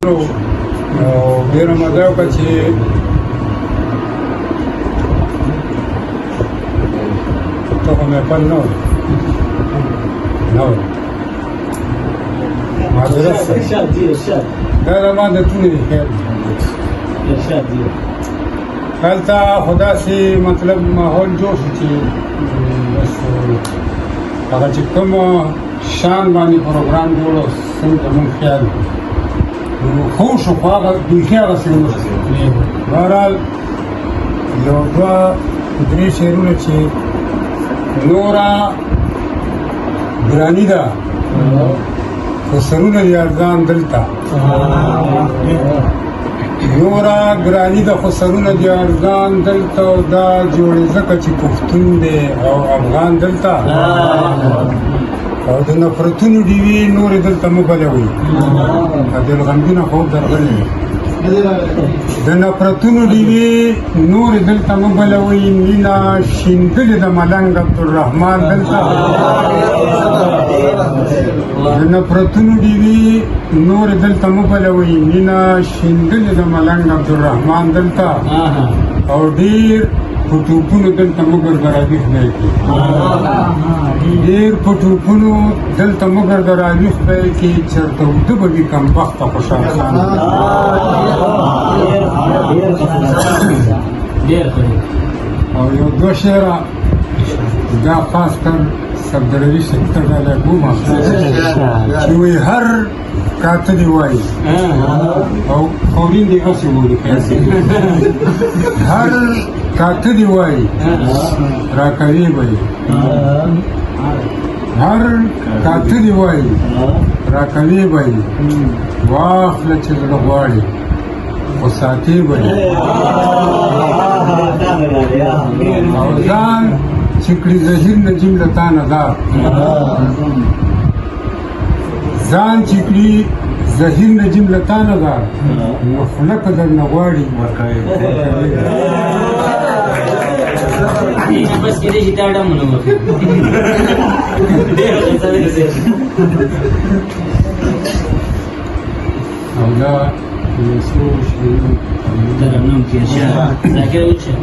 کړو نو ډېره مزه وکړه چې ته خو محفل نه وې معذرت سره دا زما د تونې خیر هلته خو داسې مطلب ماحول جوړ شو چې بس هغه چې کوم شان باندې پروګرام جوړ او څنګه مونږ خیال نو خو شو خو هغه بیخي هغسې ونه شو بهرحال یو دوه درې شعرونه چې نوره ګراني ده خو سرونه دي ارزان دلته نوره ګراني ده خو سرونه دي ارزان دلته او دا جوړې ځکه چې پښتون دی او افغان دلته او د نفرتونو ډیوې نورې دلته مه بلوئ دلغمګینه خوب درغلې د نفرتونو ډیوې نورې دلته مه بلوئ مینه شیندلې د ملنګ عبدالرحمن دلته د نفرتونو ډیوې نورې دلته مه بلوئ مینه شیندلې د ملنګ عبدالرحمن دلته او ډېر په ټوپونو دلته مه ګرګراویښ به یې کړي ډېر په ټوپونو دلته مه ګرګراویښ به یې کړي چېرته اوده به وي کمبخته خوشحال خان او یو دوه شعره دا خاص کر سبدروي صاحب ته ډاله ګومه چې وایي هر کاته دې وایي او خورین دې هسې ولیکئ هر کاته دې وایي راکوي به یې هر کاته دې وایي راکوي به یې واخله چې زړه غواړي خو ساتې به یې او ځان چې کړي زهیر نجیم له تا نه دار ځان چې کړي زهیر نجیم له تا نه دار نو خوله که در نه غواړي بس کېدای شي تا ډم ونه وکړي او دا یو څو شعرونه ترنم کې شعر ذاکر وشه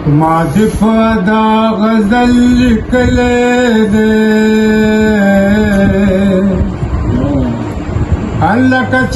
ما دې په دا غزل لیکلی دی هلکه چې